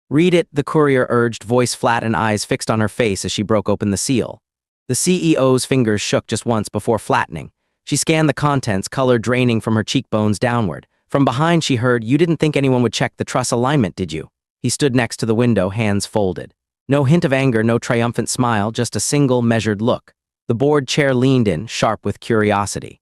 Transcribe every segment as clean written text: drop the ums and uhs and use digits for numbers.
Read it, the courier urged, voice flat and eyes fixed on her face as she broke open the seal. The CEO's fingers shook just once before flattening. She scanned the contents, color draining from her cheekbones downward. From behind she heard, "You didn't think anyone would check the truss alignment, did you?" He stood next to the window, hands folded. No hint of anger, no triumphant smile, just a single, measured look. The board chair leaned in, sharp with curiosity.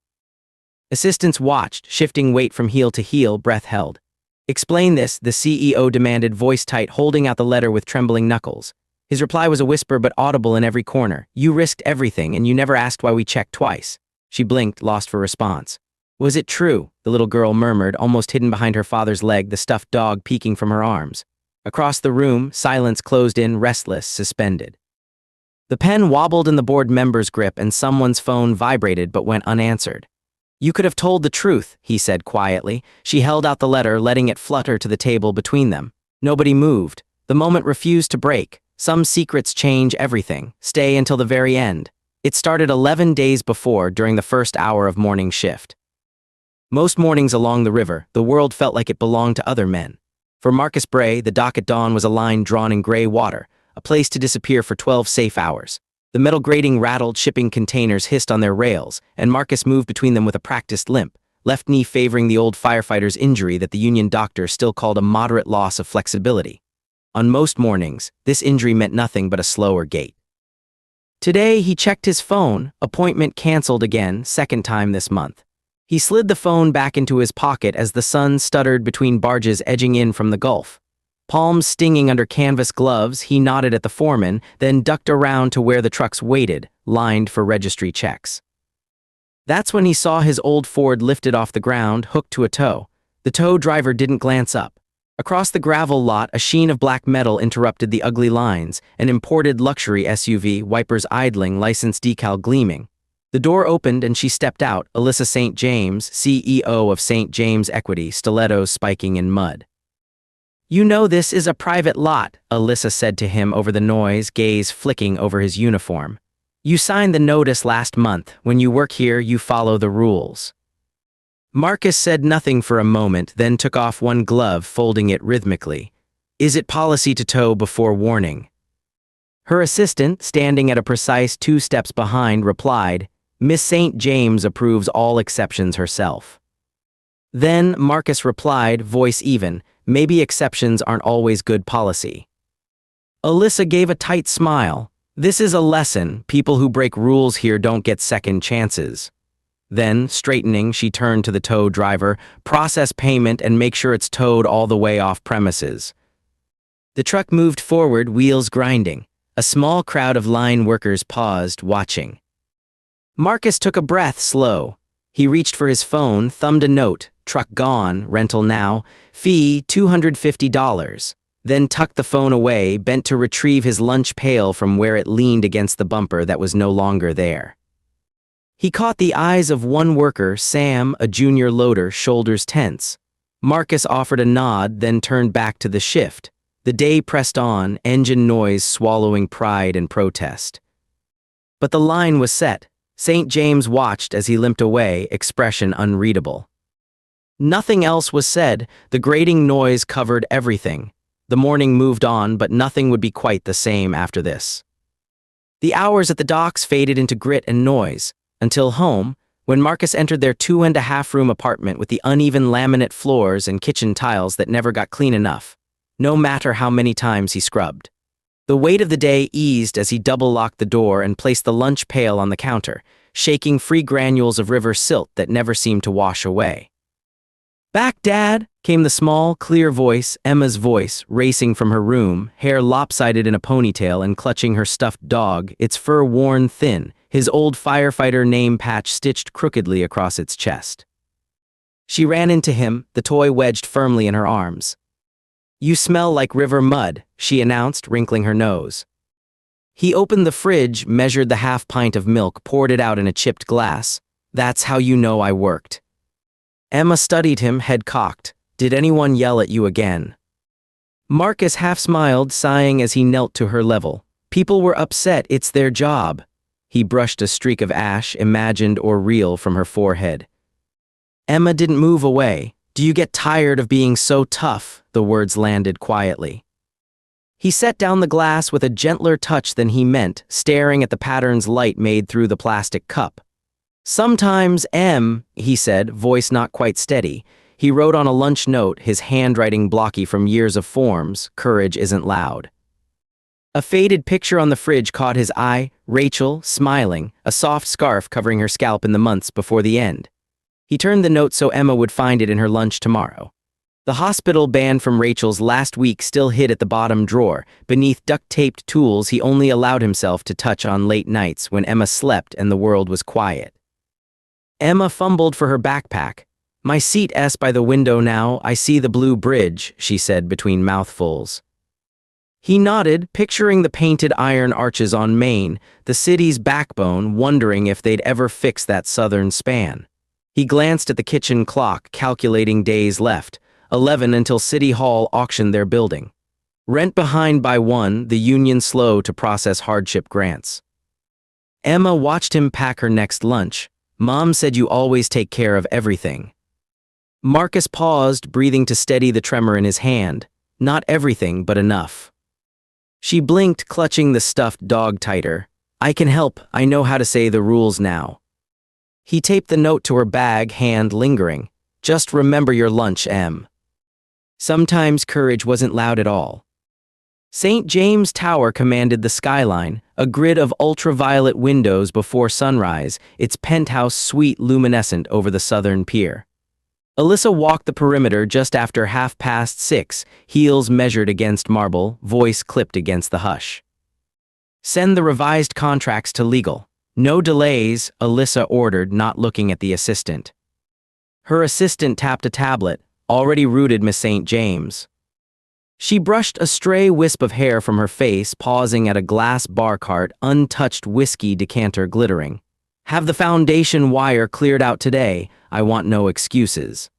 Assistants watched, shifting weight from heel to heel, breath held. "Explain this," the CEO demanded, voice tight, holding out the letter with trembling knuckles. His reply was a whisper but audible in every corner. "You risked everything, and you never asked why we checked twice." She blinked, lost for response. "Was it true?" the little girl murmured, almost hidden behind her father's leg, the stuffed dog peeking from her arms. Across the room, silence closed in, restless, suspended. The pen wobbled in the board member's grip and someone's phone vibrated but went unanswered. "You could have told the truth," he said quietly. She held out the letter, letting it flutter to the table between them. Nobody moved. The moment refused to break. Some secrets change everything, stay until the very end. It started 11 days before, during the first hour of morning shift. Most mornings along the river, the world felt like it belonged to other men. For Marcus Bray, the dock at dawn was a line drawn in gray water, a place to disappear for 12 safe hours. The metal grating rattled, shipping containers hissed on their rails, and Marcus moved between them with a practiced limp, left knee favoring the old firefighter's injury that the union doctor still called a moderate loss of flexibility. On most mornings, this injury meant nothing but a slower gait. Today, he checked his phone, appointment canceled again, second time this month. He slid the phone back into his pocket as the sun stuttered between barges edging in from the Gulf. Palms stinging under canvas gloves, he nodded at the foreman, then ducked around to where the trucks waited, lined for registry checks. That's when he saw his old Ford lifted off the ground, hooked to a tow. The tow driver didn't glance up. Across the gravel lot, a sheen of black metal interrupted the ugly lines, an imported luxury SUV, wipers idling, license decal gleaming. The door opened and she stepped out, Alyssa St. James, CEO of St. James Equity, stilettos spiking in mud. "You know this is a private lot," Alyssa said to him over the noise, gaze flicking over his uniform. "You signed the notice last month. When you work here, you follow the rules." Marcus said nothing for a moment, then took off one glove, folding it rhythmically. "Is it policy to tow before warning?" Her assistant, standing at a precise 2 steps behind, replied, "Miss St. James approves all exceptions herself." Then Marcus replied, voice even, "Maybe exceptions aren't always good policy." Alyssa gave a tight smile. "This is a lesson. People who break rules here don't get second chances." Then, straightening, she turned to the tow driver, "Process payment and make sure it's towed all the way off premises." The truck moved forward, wheels grinding. A small crowd of line workers paused, watching. Marcus took a breath, slow. He reached for his phone, thumbed a note, "Truck gone, rental now, fee $250. Then tucked the phone away, bent to retrieve his lunch pail from where it leaned against the bumper that was no longer there. He caught the eyes of one worker, Sam, a junior loader, shoulders tense. Marcus offered a nod, then turned back to the shift. The day pressed on, engine noise swallowing pride and protest. But the line was set. St. James watched as he limped away, expression unreadable. Nothing else was said. The grating noise covered everything. The morning moved on, but nothing would be quite the same after this. The hours at the docks faded into grit and noise, until home, when Marcus entered their 2.5-room apartment with the uneven laminate floors and kitchen tiles that never got clean enough, no matter how many times he scrubbed. The weight of the day eased as he double-locked the door and placed the lunch pail on the counter, shaking free granules of river silt that never seemed to wash away. "Back, Dad," came the small, clear voice, Emma's voice, racing from her room, hair lopsided in a ponytail and clutching her stuffed dog, its fur worn thin, his old firefighter name patch stitched crookedly across its chest. She ran into him, the toy wedged firmly in her arms. "You smell like river mud," she announced, wrinkling her nose. He opened the fridge, measured the half-pint of milk, poured it out in a chipped glass. "That's how you know I worked." Emma studied him, head cocked. "Did anyone yell at you again?" Marcus half smiled, sighing as he knelt to her level. "People were upset, it's their job." He brushed a streak of ash, imagined or real, from her forehead. Emma didn't move away. "Do you get tired of being so tough?" The words landed quietly. He set down the glass with a gentler touch than he meant, staring at the pattern's light made through the plastic cup. "Sometimes, he said, voice not quite steady. He wrote on a lunch note, his handwriting blocky from years of forms, "Courage isn't loud." A faded picture on the fridge caught his eye, Rachel, smiling, a soft scarf covering her scalp in the months before the end. He turned the note so Emma would find it in her lunch tomorrow. The hospital band from Rachel's last week still hid at the bottom drawer, beneath duct-taped tools he only allowed himself to touch on late nights when Emma slept and the world was quiet. Emma fumbled for her backpack. "My seat's by the window now, I see the blue bridge," she said between mouthfuls. He nodded, picturing the painted iron arches on Main, the city's backbone, wondering if they'd ever fix that southern span. He glanced at the kitchen clock, calculating days left, 11 until City Hall auctioned their building. Rent behind by one, the union slow to process hardship grants. Emma watched him pack her next lunch. "Mom said you always take care of everything." Marcus paused, breathing to steady the tremor in his hand. "Not everything, but enough." She blinked, clutching the stuffed dog tighter. "I can help, I know how to say the rules now." He taped the note to her bag, hand lingering. "Just remember your lunch, Em." Sometimes courage wasn't loud at all. St. James Tower commanded the skyline, a grid of ultraviolet windows before sunrise, its penthouse suite luminescent over the southern pier. Alyssa walked the perimeter just after 6:30, heels measured against marble, voice clipped against the hush. "Send the revised contracts to legal. No delays," Alyssa ordered, not looking at the assistant. Her assistant tapped a tablet, already routed Miss St. James. She brushed a stray wisp of hair from her face, pausing at a glass bar cart, untouched whiskey decanter glittering. "Have the foundation wire cleared out today. I want no excuses."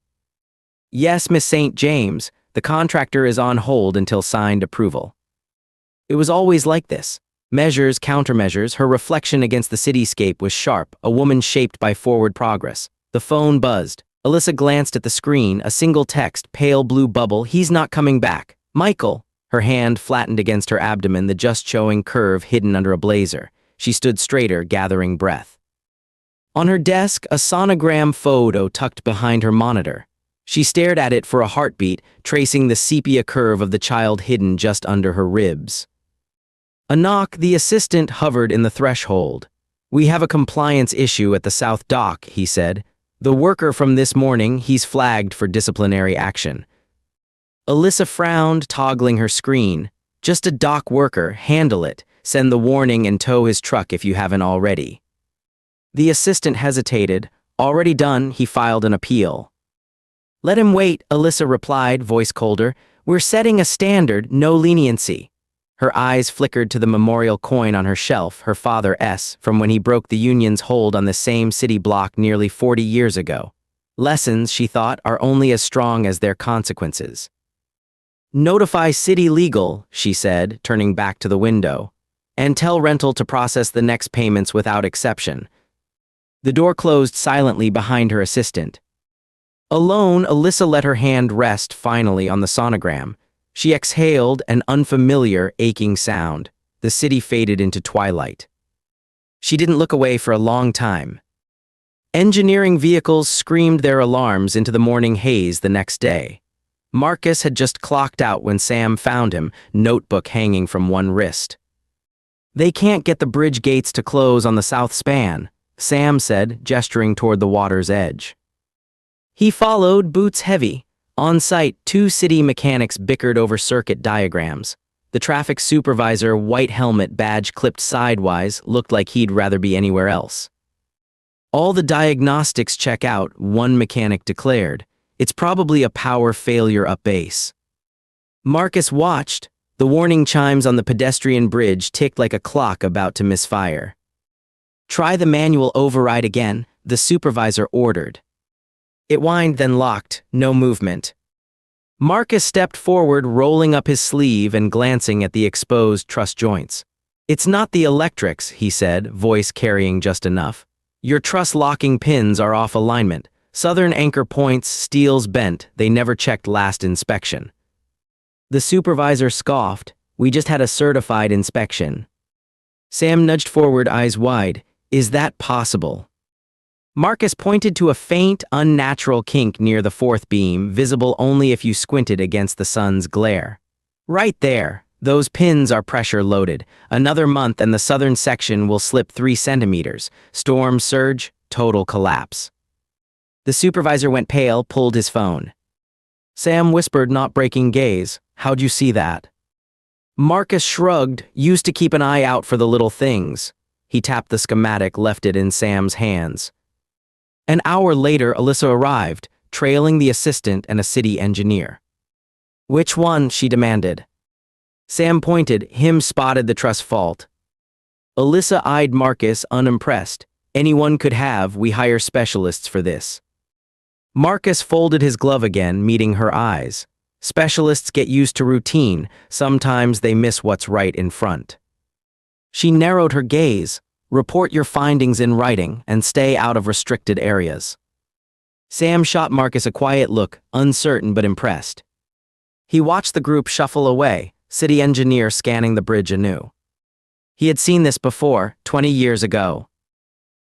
"Yes, Miss St. James, the contractor is on hold until signed approval." It was always like this. Measures, countermeasures, her reflection against the cityscape was sharp, a woman shaped by forward progress. The phone buzzed. Alyssa glanced at the screen, a single text, pale blue bubble, "He's not coming back. Michael." Her hand flattened against her abdomen, the just showing curve hidden under a blazer. She stood straighter, gathering breath. On her desk, a sonogram photo tucked behind her monitor. She stared at it for a heartbeat, tracing the sepia curve of the child hidden just under her ribs. A knock, the assistant hovered in the threshold. "We have a compliance issue at the South Dock," he said. "The worker from this morning, he's flagged for disciplinary action." Alyssa frowned, toggling her screen. "Just a dock worker, handle it. Send the warning and tow his truck if you haven't already." The assistant hesitated. "Already done," he filed an appeal. "Let him wait," Alyssa replied, voice colder. "We're setting a standard, no leniency." Her eyes flickered to the memorial coin on her shelf, her father's, from when he broke the union's hold on the same city block nearly 40 years ago. Lessons, she thought, are only as strong as their consequences. "Notify City Legal," she said, turning back to the window, "and tell rental to process the next payments without exception." The door closed silently behind her assistant. Alone, Alyssa let her hand rest finally on the sonogram. She exhaled, an unfamiliar, aching sound. The city faded into twilight. She didn't look away for a long time. Engineering vehicles screamed their alarms into the morning haze the next day. Marcus had just clocked out when Sam found him, notebook hanging from one wrist. "They can't get the bridge gates to close on the south span," Sam said, gesturing toward the water's edge. He followed, boots heavy. On site, 2 city mechanics bickered over circuit diagrams. The traffic supervisor, white helmet, badge clipped sidewise, looked like he'd rather be anywhere else. "All the diagnostics check out," one mechanic declared. "It's probably a power failure up base." Marcus watched. The warning chimes on the pedestrian bridge ticked like a clock about to misfire. "Try the manual override again," the supervisor ordered. It whined, then locked, no movement. Marcus stepped forward, rolling up his sleeve and glancing at the exposed truss joints. "It's not the electrics," he said, voice carrying just enough. "Your truss locking pins are off alignment. Southern anchor points, steels bent, they never checked last inspection." The supervisor scoffed. We just had a certified inspection. Sam nudged forward, eyes wide. Is that possible? Marcus pointed to a faint, unnatural kink near the fourth beam, visible only if you squinted against the sun's glare. Right there. Those pins are pressure loaded. Another month and the southern section will slip 3 centimeters. Storm surge, total collapse. The supervisor went pale, pulled his phone. Sam whispered, not breaking gaze. How'd you see that? Marcus shrugged, used to keep an eye out for the little things. He tapped the schematic, left it in Sam's hands. An hour later, Alyssa arrived, trailing the assistant and a city engineer. Which one? She demanded. Sam pointed, him spotted the truss fault. Alyssa eyed Marcus, unimpressed. Anyone could have, we hire specialists for this. Marcus folded his glove again, meeting her eyes. Specialists get used to routine, sometimes they miss what's right in front. She narrowed her gaze. Report your findings in writing and stay out of restricted areas. Sam shot Marcus a quiet look, uncertain but impressed. He watched the group shuffle away, city engineer scanning the bridge anew. He had seen this before, 20 years ago.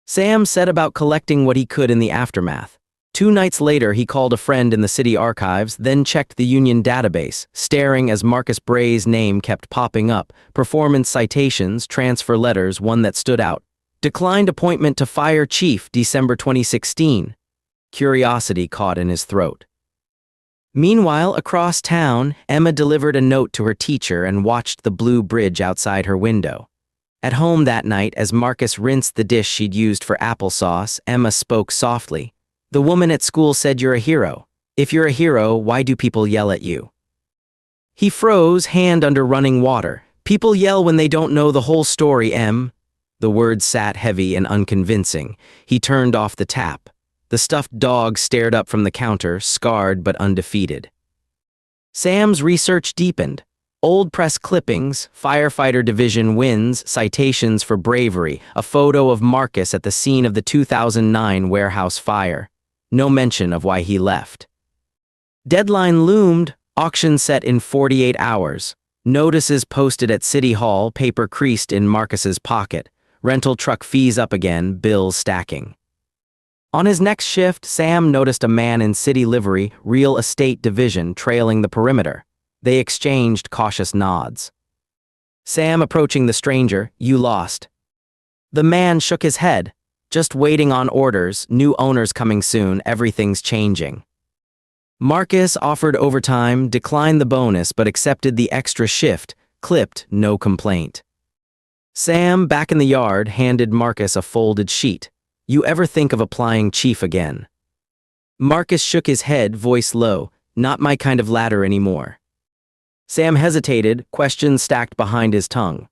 Sam set about collecting what he could in the aftermath. 2 nights later, he called a friend in the city archives, then checked the union database, staring as Marcus Bray's name kept popping up. Performance citations, transfer letters, one that stood out. Declined appointment to fire chief, December 2016. Curiosity caught in his throat. Meanwhile, across town, Emma delivered a note to her teacher and watched the blue bridge outside her window. At home that night, as Marcus rinsed the dish she'd used for applesauce, Emma spoke softly. The woman at school said you're a hero. If you're a hero, why do people yell at you? He froze, hand under running water. People yell when they don't know the whole story, Em. The words sat heavy and unconvincing. He turned off the tap. The stuffed dog stared up from the counter, scarred but undefeated. Sam's research deepened. Old press clippings, firefighter division wins, citations for bravery, a photo of Marcus at the scene of the 2009 warehouse fire. No mention of why he left. Deadline loomed, auction set in 48 hours. Notices posted at City Hall, paper creased in Marcus's pocket. Rental truck fees up again, bills stacking. On his next shift, Sam noticed a man in city livery, real estate division, trailing the perimeter. They exchanged cautious nods. Sam approaching the stranger, you lost. The man shook his head. Just waiting on orders, new owners coming soon, everything's changing. Marcus offered overtime, declined the bonus but accepted the extra shift, clipped, no complaint. Sam, back in the yard, handed Marcus a folded sheet. You ever think of applying chief again? Marcus shook his head, voice low, not my kind of ladder anymore. Sam hesitated, questions stacked behind his tongue.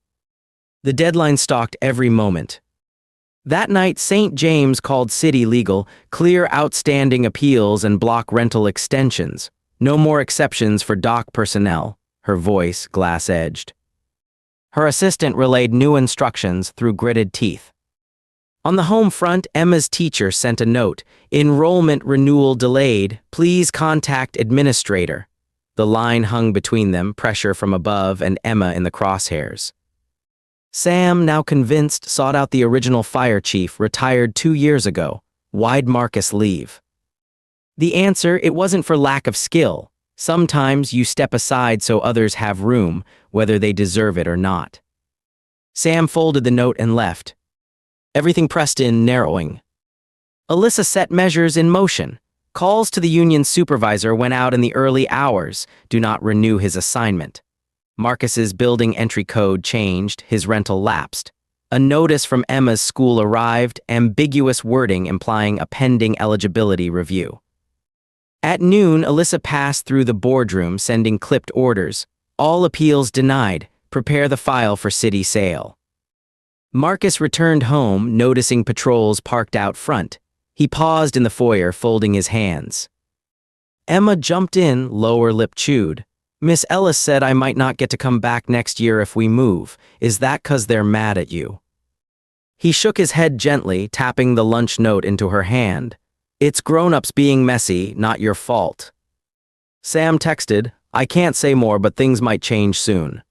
The deadline stalked every moment. That night, St. James called city legal, clear outstanding appeals and block rental extensions. No more exceptions for dock personnel, her voice glass-edged. Her assistant relayed new instructions through gritted teeth. On the home front, Emma's teacher sent a note. Enrollment renewal delayed. Please contact administrator. The line hung between them, pressure from above and Emma in the crosshairs. Sam, now convinced, sought out the original fire chief, retired 2 years ago. Why'd Marcus leave? The answer, it wasn't for lack of skill. Sometimes you step aside so others have room, whether they deserve it or not. Sam folded the note and left. Everything pressed in, narrowing. Alyssa set measures in motion. Calls to the union supervisor went out in the early hours. Do not renew his assignment. Marcus's building entry code changed, his rental lapsed. A notice from Emma's school arrived, ambiguous wording implying a pending eligibility review. At noon, Alyssa passed through the boardroom sending clipped orders. All appeals denied. Prepare the file for city sale. Marcus returned home, noticing patrols parked out front. He paused in the foyer, folding his hands. Emma jumped in, lower lip chewed. Miss Ellis said I might not get to come back next year if we move. Is that 'cause they're mad at you? He shook his head gently, tapping the lunch note into her hand. It's grown-ups being messy, not your fault. Sam texted, I can't say more but things might change soon.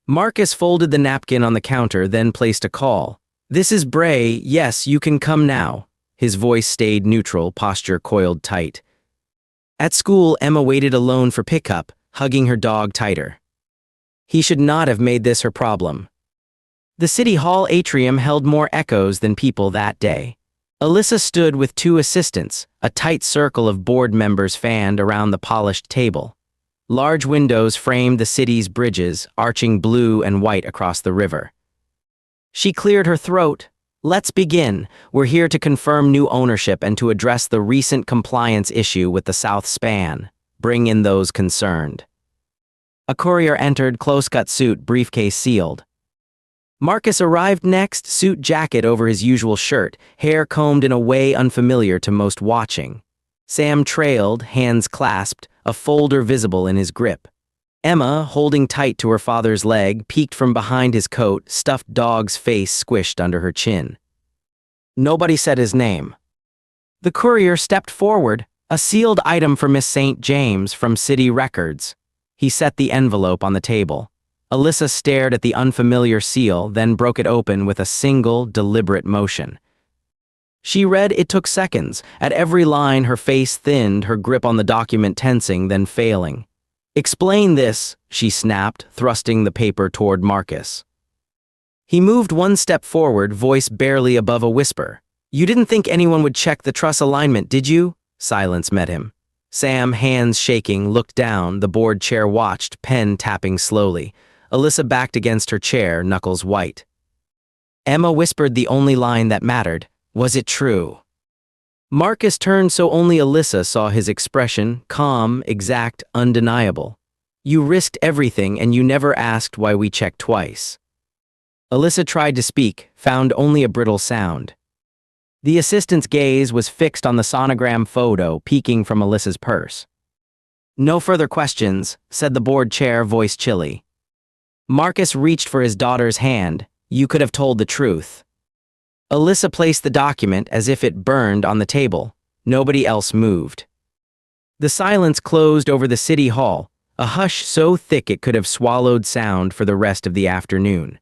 Marcus folded the napkin on the counter, then placed a call. "This is Bray. Yes, you can come now." His voice stayed neutral, posture coiled tight. At school, Emma waited alone for pickup, hugging her dog tighter. He should not have made this her problem. The City Hall atrium held more echoes than people that day. Alyssa stood with two assistants, a tight circle of board members fanned around the polished table. Large windows framed the city's bridges, arching blue and white across the river. She cleared her throat. "Let's begin. We're here to confirm new ownership and to address the recent compliance issue with the South Span. Bring in those concerned." A courier entered, close-cut suit, briefcase sealed. Marcus arrived next, suit jacket over his usual shirt, hair combed in a way unfamiliar to most watching. Sam trailed, hands clasped, a folder visible in his grip. Emma, holding tight to her father's leg, peeked from behind his coat, stuffed dog's face squished under her chin. Nobody said his name. The courier stepped forward, a sealed item for Miss St. James from City Records. He set the envelope on the table. Alyssa stared at the unfamiliar seal, then broke it open with a single, deliberate motion. She read. It took seconds. At every line, her face thinned, her grip on the document tensing, then failing. "Explain this," she snapped, thrusting the paper toward Marcus. He moved one step forward, voice barely above a whisper. "You didn't think anyone would check the truss alignment, did you?" Silence met him. Sam, hands shaking, looked down. The board chair watched, pen tapping slowly. Alyssa backed against her chair, knuckles white. Emma whispered the only line that mattered. "Was it true?" Marcus turned so only Alyssa saw his expression, calm, exact, undeniable. "You risked everything and you never asked why we checked twice." Alyssa tried to speak, found only a brittle sound. The assistant's gaze was fixed on the sonogram photo peeking from Alyssa's purse. "No further questions," said the board chair, voice chilly. Marcus reached for his daughter's hand. "You could have told the truth." Alyssa placed the document as if it burned on the table. Nobody else moved. The silence closed over the city hall, a hush so thick it could have swallowed sound for the rest of the afternoon.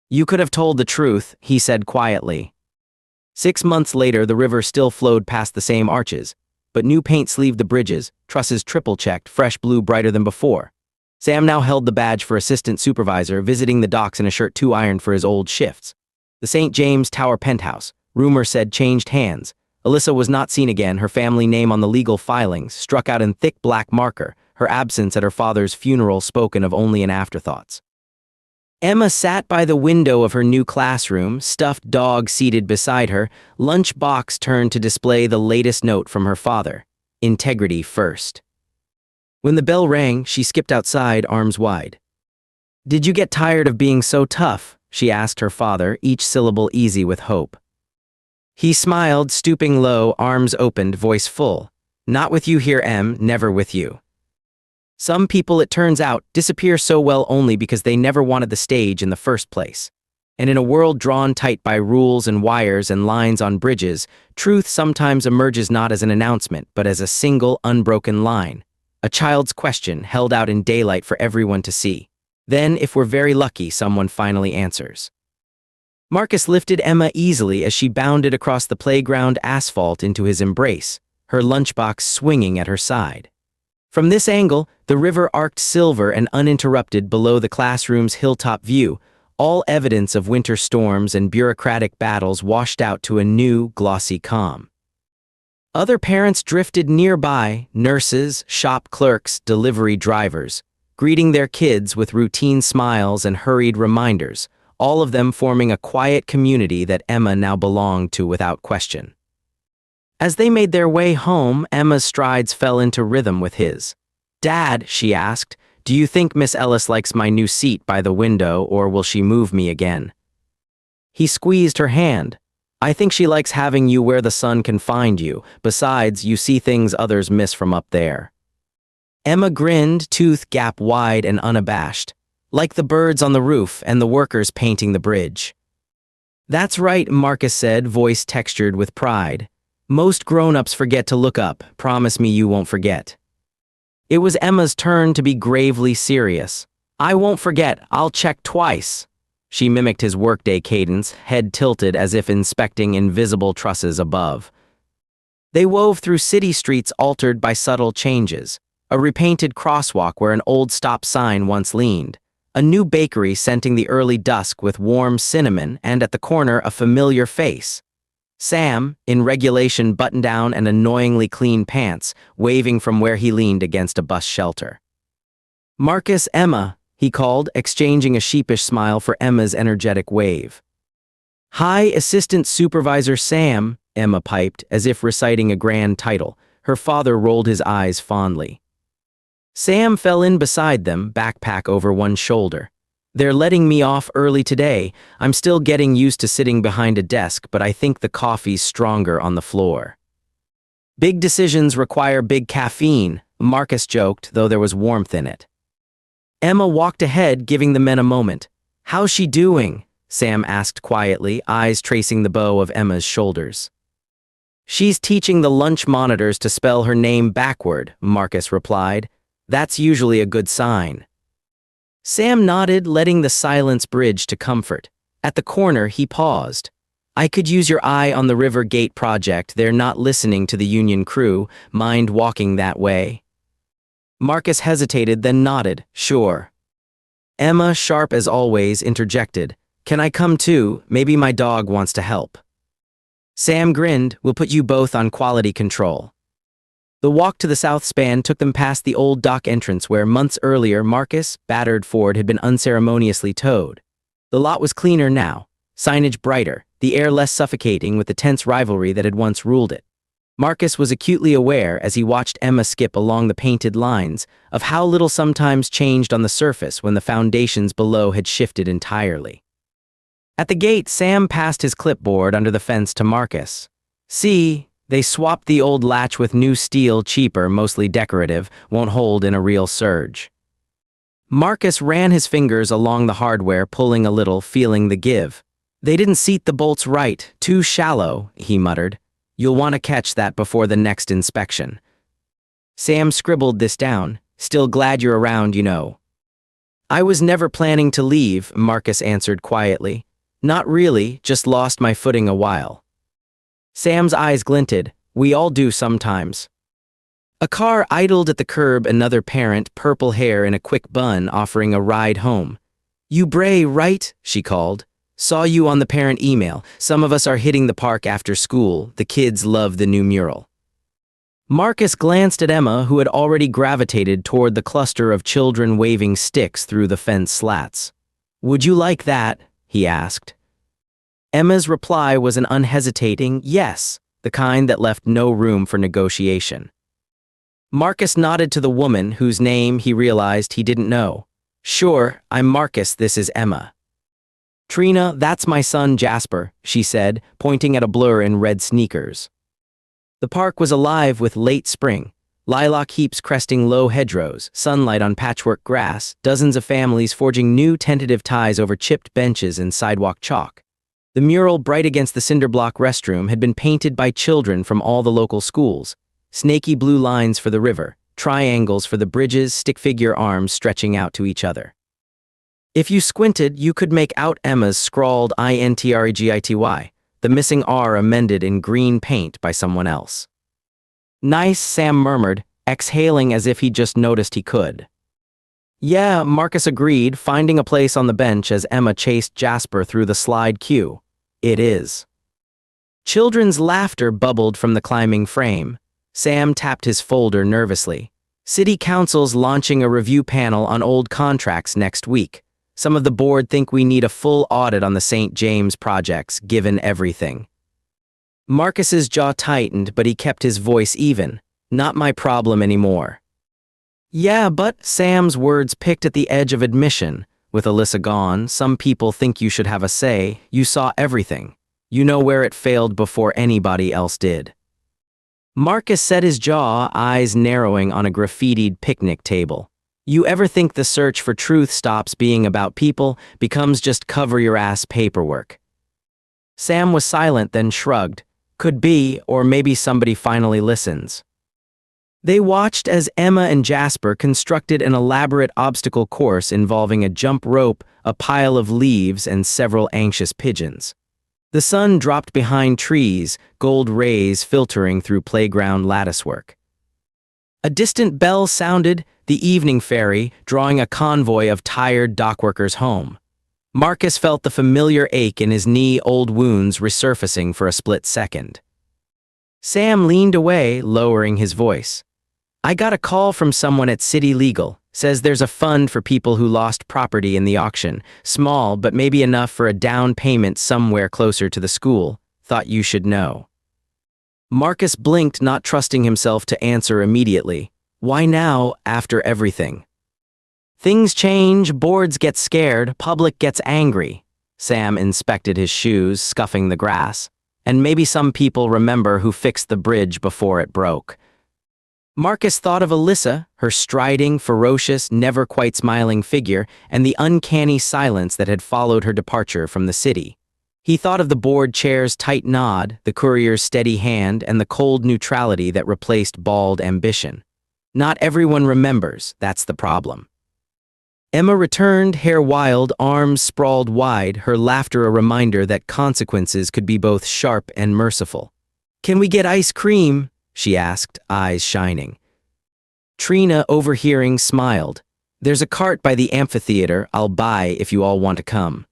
"You could have told the truth," he said quietly. 6 months later, the river still flowed past the same arches, but new paint sleeved the bridges, trusses triple-checked, fresh blue brighter than before. Sam now held the badge for assistant supervisor, visiting the docks in a shirt too ironed for his old shifts. The St. James Tower penthouse, rumor said, changed hands. Alyssa was not seen again, her family name on the legal filings, struck out in thick black marker, her absence at her father's funeral spoken of only in afterthoughts. Emma sat by the window of her new classroom, stuffed dog seated beside her, lunch box turned to display the latest note from her father. Integrity first. When the bell rang, she skipped outside, arms wide. "Did you get tired of being so tough?" she asked her father, each syllable easy with hope. He smiled, stooping low, arms opened, voice full. "Not with you here, Em, never with you." Some people, it turns out, disappear so well only because they never wanted the stage in the first place. And in a world drawn tight by rules and wires and lines on bridges, truth sometimes emerges not as an announcement, but as a single, unbroken line. A child's question held out in daylight for everyone to see. Then, if we're very lucky, someone finally answers. Marcus lifted Emma easily as she bounded across the playground asphalt into his embrace, her lunchbox swinging at her side. From this angle, the river arced silver and uninterrupted below the classroom's hilltop view, all evidence of winter storms and bureaucratic battles washed out to a new, glossy calm. Other parents drifted nearby, nurses, shop clerks, delivery drivers, greeting their kids with routine smiles and hurried reminders, all of them forming a quiet community that Emma now belonged to without question. As they made their way home, Emma's strides fell into rhythm with his. "Dad," she asked, "do you think Miss Ellis likes my new seat by the window, or will she move me again?" He squeezed her hand. "I think she likes having you where the sun can find you. Besides, you see things others miss from up there." Emma grinned, tooth gap wide and unabashed. "Like the birds on the roof and the workers painting the bridge." "That's right," Marcus said, voice textured with pride. "Most grown-ups forget to look up. Promise me you won't forget." It was Emma's turn to be gravely serious. I won't forget, I'll check twice. She mimicked his workday cadence, head tilted as if inspecting invisible trusses above. They wove through city streets altered by subtle changes. A repainted crosswalk where an old stop sign once leaned. A new bakery scenting the early dusk with warm cinnamon, and at the corner a familiar face. Sam, in regulation button-down and annoyingly clean pants, waving from where he leaned against a bus shelter. "Marcus, Emma," he called, exchanging a sheepish smile for Emma's energetic wave. "Hi, Assistant Supervisor Sam," Emma piped, as if reciting a grand title. Her father rolled his eyes fondly. Sam fell in beside them, backpack over one shoulder. "They're letting me off early today. I'm still getting used to sitting behind a desk, but I think the coffee's stronger on the floor." "Big decisions require big caffeine," Marcus joked, though there was warmth in it. Emma walked ahead, giving the men a moment. "How's she doing?" Sam asked quietly, eyes tracing the bow of Emma's shoulders. "She's teaching the lunch monitors to spell her name backward," Marcus replied. "That's usually a good sign." Sam nodded, letting the silence bridge to comfort. At the corner, he paused. "I could use your eye on the River Gate project. They're not listening to the union crew. Mind walking that way?" Marcus hesitated, then nodded. "Sure." Emma, sharp as always, interjected. "Can I come too? Maybe my dog wants to help." Sam grinned. "We'll put you both on quality control." The walk to the south span took them past the old dock entrance where, months earlier, Marcus' battered Ford had been unceremoniously towed. The lot was cleaner now, signage brighter, the air less suffocating with the tense rivalry that had once ruled it. Marcus was acutely aware, as he watched Emma skip along the painted lines, of how little sometimes changed on the surface when the foundations below had shifted entirely. At the gate, Sam passed his clipboard under the fence to Marcus. "See, they swapped the old latch with new steel, cheaper, mostly decorative, won't hold in a real surge." Marcus ran his fingers along the hardware, pulling a little, feeling the give. "They didn't seat the bolts right, too shallow," he muttered. "You'll want to catch that before the next inspection." Sam scribbled this down. "Still glad you're around, you know." "I was never planning to leave," Marcus answered quietly. "Not really, just lost my footing a while." Sam's eyes glinted. "We all do sometimes." A car idled at the curb, another parent, purple hair in a quick bun, offering a ride home. "You Bray, right?" she called. "Saw you on the parent email. Some of us are hitting the park after school. The kids love the new mural." Marcus glanced at Emma, who had already gravitated toward the cluster of children waving sticks through the fence slats. "Would you like that?" he asked. Emma's reply was an unhesitating yes, the kind that left no room for negotiation. Marcus nodded to the woman whose name he realized he didn't know. "Sure, I'm Marcus, this is Emma." "Trina, that's my son Jasper," she said, pointing at a blur in red sneakers. The park was alive with late spring, lilac heaps cresting low hedgerows, sunlight on patchwork grass, dozens of families forging new tentative ties over chipped benches and sidewalk chalk. The mural bright against the cinderblock restroom had been painted by children from all the local schools. Snaky blue lines for the river, triangles for the bridges, stick-figure arms stretching out to each other. If you squinted, you could make out Emma's scrawled INTREGITY, the missing R amended in green paint by someone else. "Nice," Sam murmured, exhaling as if he just noticed he could. "Yeah," Marcus agreed, finding a place on the bench as Emma chased Jasper through the slide queue. "It is." Children's laughter bubbled from the climbing frame. Sam tapped his folder nervously. "City Council's launching a review panel on old contracts next week. Some of the board think we need a full audit on the St. James projects, given everything." Marcus's jaw tightened, but he kept his voice even. "Not my problem anymore." "Yeah, but," Sam's words picked at the edge of admission. "With Alyssa gone, some people think you should have a say. You saw everything. You know where it failed before anybody else did." Marcus set his jaw, eyes narrowing on a graffitied picnic table. "You ever think the search for truth stops being about people, becomes just cover-your-ass paperwork?" Sam was silent, then shrugged. "Could be, or maybe somebody finally listens." They watched as Emma and Jasper constructed an elaborate obstacle course involving a jump rope, a pile of leaves, and several anxious pigeons. The sun dropped behind trees, gold rays filtering through playground latticework. A distant bell sounded, the evening ferry, drawing a convoy of tired dockworkers home. Marcus felt the familiar ache in his knee, old wounds resurfacing for a split second. Sam leaned away, lowering his voice. I got a call from someone at City Legal. Says there's a fund for people who lost property in the auction. Small, but maybe enough for a down payment somewhere closer to the school. Thought you should know. Marcus blinked, not trusting himself to answer immediately. Why now, after everything? Things change, boards get scared, public gets angry. Sam inspected his shoes, scuffing the grass. And maybe some people remember who fixed the bridge before it broke. Marcus thought of Alyssa, her striding, ferocious, never quite smiling figure, and the uncanny silence that had followed her departure from the city. He thought of the board chair's tight nod, the courier's steady hand, and the cold neutrality that replaced bald ambition. Not everyone remembers, that's the problem. Emma returned, hair wild, arms sprawled wide, her laughter a reminder that consequences could be both sharp and merciful. Can we get ice cream? She asked, eyes shining. Trina, overhearing, smiled. There's a cart by the amphitheater, I'll buy if you all want to come.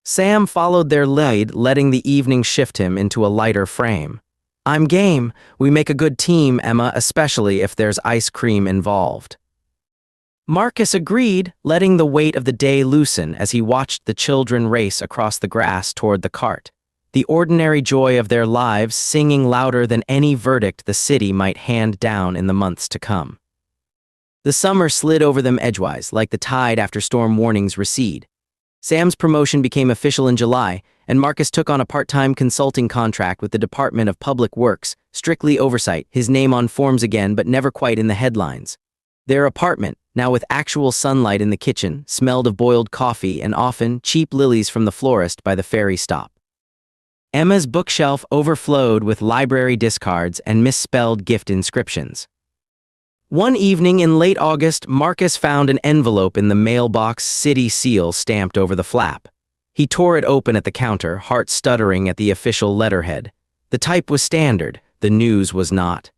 Sam followed their lead, letting the evening shift him into a lighter frame. I'm game. We make a good team, Emma, especially if there's ice cream involved. Marcus agreed, letting the weight of the day loosen as he watched the children race across the grass toward the cart. The ordinary joy of their lives singing louder than any verdict the city might hand down in the months to come. The summer slid over them edgewise, like the tide after storm warnings recede. Sam's promotion became official in July, and Marcus took on a part-time consulting contract with the Department of Public Works, strictly oversight, his name on forms again but never quite in the headlines. Their apartment, now with actual sunlight in the kitchen, smelled of boiled coffee and often cheap lilies from the florist by the ferry stop. Emma's bookshelf overflowed with library discards and misspelled gift inscriptions. One evening in late August, Marcus found an envelope in the mailbox, city seal stamped over the flap. He tore it open at the counter, heart stuttering at the official letterhead. The type was standard, the news was not.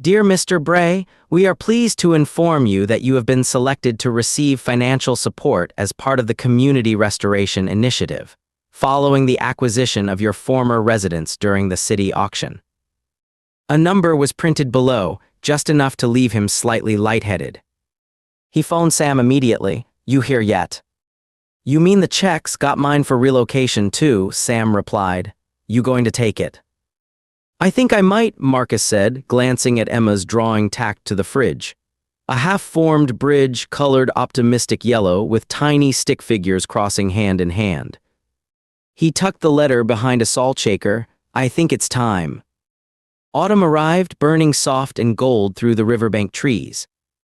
Dear Mr. Bray, we are pleased to inform you that you have been selected to receive financial support as part of the Community Restoration Initiative, following the acquisition of your former residence during the city auction. A number was printed below, just enough to leave him slightly lightheaded. He phoned Sam immediately. You here yet? You mean the checks? Got mine for relocation too, Sam replied. You going to take it? I think I might, Marcus said, glancing at Emma's drawing tacked to the fridge. A half-formed bridge colored optimistic yellow with tiny stick figures crossing hand in hand. He tucked the letter behind a salt shaker. I think it's time. Autumn arrived, burning soft and gold through the riverbank trees.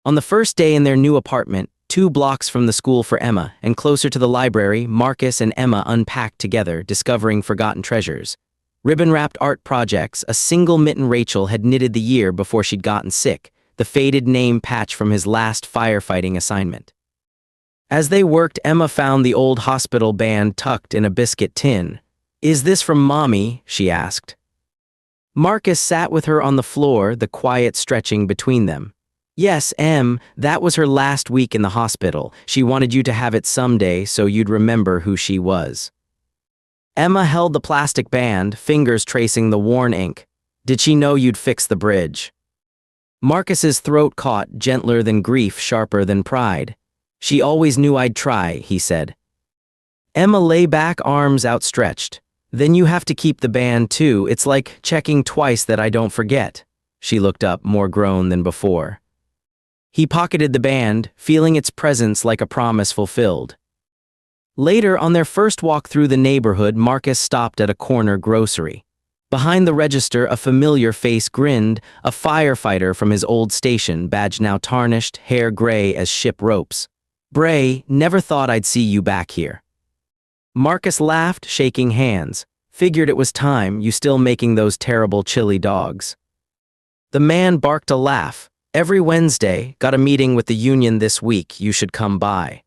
On the first day in their new apartment, 2 blocks from the school for Emma and closer to the library, Marcus and Emma unpacked together, discovering forgotten treasures. Ribbon-wrapped art projects, a single mitten Rachel had knitted the year before she'd gotten sick, the faded name patch from his last firefighting assignment. As they worked, Emma found the old hospital band tucked in a biscuit tin. Is this from Mommy? She asked. Marcus sat with her on the floor, the quiet stretching between them. Yes, Em, that was her last week in the hospital. She wanted you to have it someday so you'd remember who she was. Emma held the plastic band, fingers tracing the worn ink. Did she know you'd fix the bridge? Marcus's throat caught, gentler than grief, sharper than pride. She always knew I'd try, he said. Emma lay back, arms outstretched. Then you have to keep the band too. It's like checking twice that I don't forget. She looked up, more grown than before. He pocketed the band, feeling its presence like a promise fulfilled. Later, on their first walk through the neighborhood, Marcus stopped at a corner grocery. Behind the register, a familiar face grinned, a firefighter from his old station, badge now tarnished, hair gray as ship ropes. Bray, never thought I'd see you back here. Marcus laughed, shaking hands. Figured it was time, you still making those terrible chili dogs. The man barked a laugh. Every Wednesday, got a meeting with the union this week, you should come by.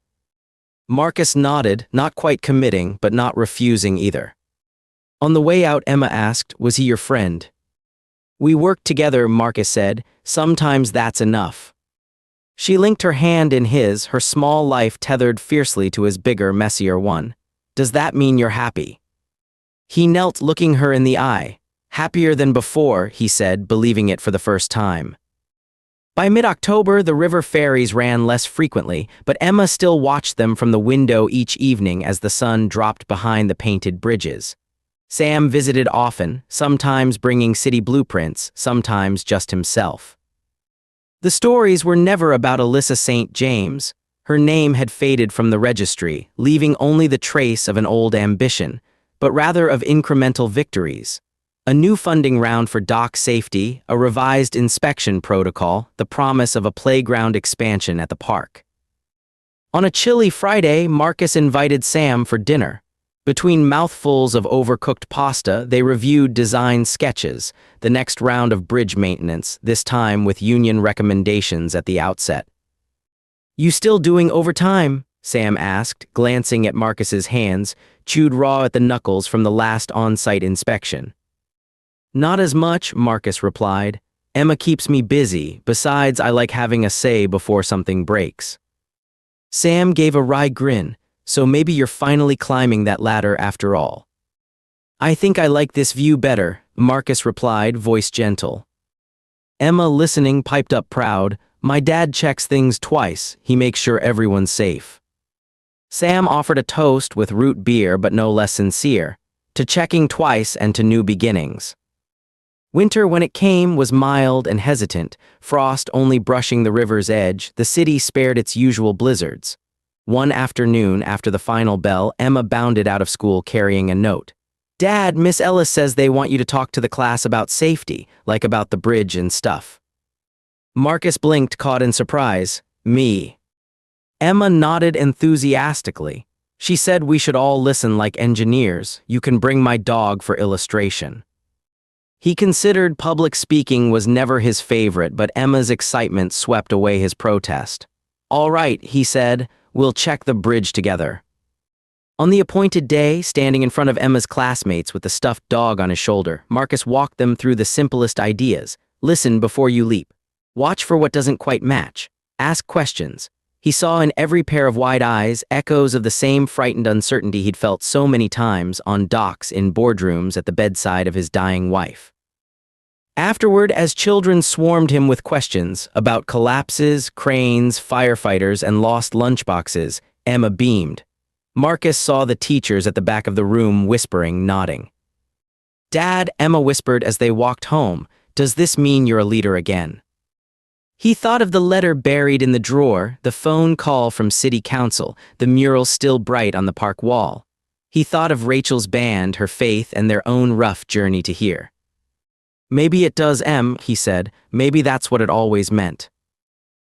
Marcus nodded, not quite committing, but not refusing either. On the way out, Emma asked, was he your friend? We work together, Marcus said. Sometimes that's enough. She linked her hand in his, her small life tethered fiercely to his bigger, messier one. Does that mean you're happy? He knelt, looking her in the eye. Happier than before, he said, believing it for the first time. By mid-October, the river ferries ran less frequently, but Emma still watched them from the window each evening as the sun dropped behind the painted bridges. Sam visited often, sometimes bringing city blueprints, sometimes just himself. The stories were never about Alyssa St. James. Her name had faded from the registry, leaving only the trace of an old ambition, but rather of incremental victories. A new funding round for dock safety, a revised inspection protocol, the promise of a playground expansion at the park. On a chilly Friday, Marcus invited Sam for dinner. Between mouthfuls of overcooked pasta, they reviewed design sketches, the next round of bridge maintenance, this time with union recommendations at the outset. You still doing overtime? Sam asked, glancing at Marcus's hands, chewed raw at the knuckles from the last on-site inspection. Not as much, Marcus replied. Emma keeps me busy, besides I like having a say before something breaks. Sam gave a wry grin. So maybe you're finally climbing that ladder after all. I think I like this view better, Marcus replied, voice gentle. Emma, listening, piped up proud. My dad checks things twice. He makes sure everyone's safe. Sam offered a toast with root beer, but no less sincere, to checking twice and to new beginnings. Winter, when it came, was mild and hesitant, frost only brushing the river's edge. The city spared its usual blizzards. One afternoon, after the final bell, Emma bounded out of school carrying a note. Dad, Miss Ellis says they want you to talk to the class about safety, like about the bridge and stuff. Marcus blinked, caught in surprise. Me. Emma nodded enthusiastically. She said we should all listen like engineers. You can bring my dog for illustration. He considered public speaking was never his favorite, but Emma's excitement swept away his protest. All right, he said. We'll check the bridge together. On the appointed day, standing in front of Emma's classmates with the stuffed dog on his shoulder, Marcus walked them through the simplest ideas. Listen before you leap. Watch for what doesn't quite match. Ask questions. He saw in every pair of wide eyes echoes of the same frightened uncertainty he'd felt so many times on docks, in boardrooms, at the bedside of his dying wife. Afterward, as children swarmed him with questions about collapses, cranes, firefighters, and lost lunchboxes, Emma beamed. Marcus saw the teachers at the back of the room whispering, nodding. Dad, Emma whispered as they walked home, does this mean you're a leader again? He thought of the letter buried in the drawer, the phone call from city council, the mural still bright on the park wall. He thought of Rachel's band, her faith, and their own rough journey to here. Maybe it does, Em, he said. Maybe that's what it always meant.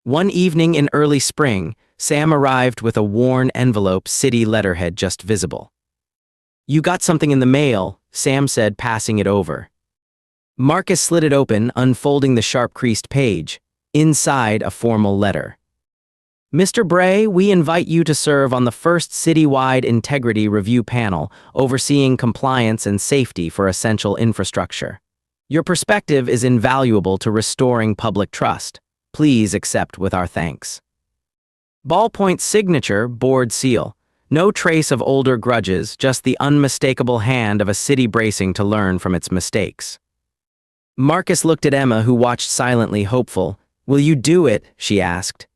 One evening in early spring, Sam arrived with a worn envelope, city letterhead just visible. You got something in the mail, Sam said, passing it over. Marcus slid it open, unfolding the sharp-creased page. Inside, a formal letter. Mr. Bray, we invite you to serve on the first citywide integrity review panel, overseeing compliance and safety for essential infrastructure. Your perspective is invaluable to restoring public trust. Please accept with our thanks. Ballpoint signature, board seal. No trace of older grudges, just the unmistakable hand of a city bracing to learn from its mistakes. Marcus looked at Emma, who watched silently, hopeful. Will you do it? She asked.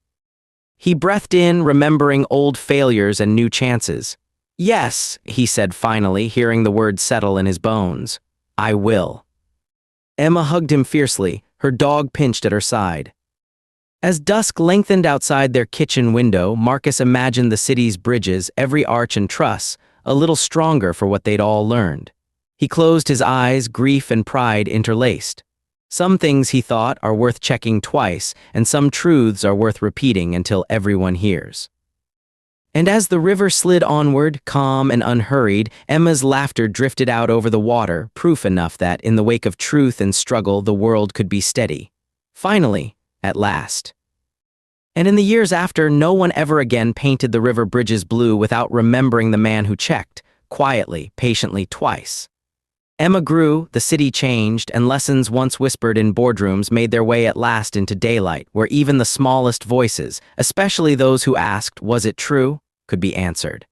He breathed in, remembering old failures and new chances. Yes, he said finally, hearing the word settle in his bones. I will. Emma hugged him fiercely, her dog pinched at her side. As dusk lengthened outside their kitchen window, Marcus imagined the city's bridges, every arch and truss, a little stronger for what they'd all learned. He closed his eyes, grief and pride interlaced. Some things, he thought, are worth checking twice, and some truths are worth repeating until everyone hears. And as the river slid onward, calm and unhurried, Emma's laughter drifted out over the water, proof enough that, in the wake of truth and struggle, the world could be steady. Finally, at last. And in the years after, no one ever again painted the river bridges blue without remembering the man who checked, quietly, patiently, twice. Emma grew, the city changed, and lessons once whispered in boardrooms made their way at last into daylight, where even the smallest voices, especially those who asked, "Was it true?" could be answered.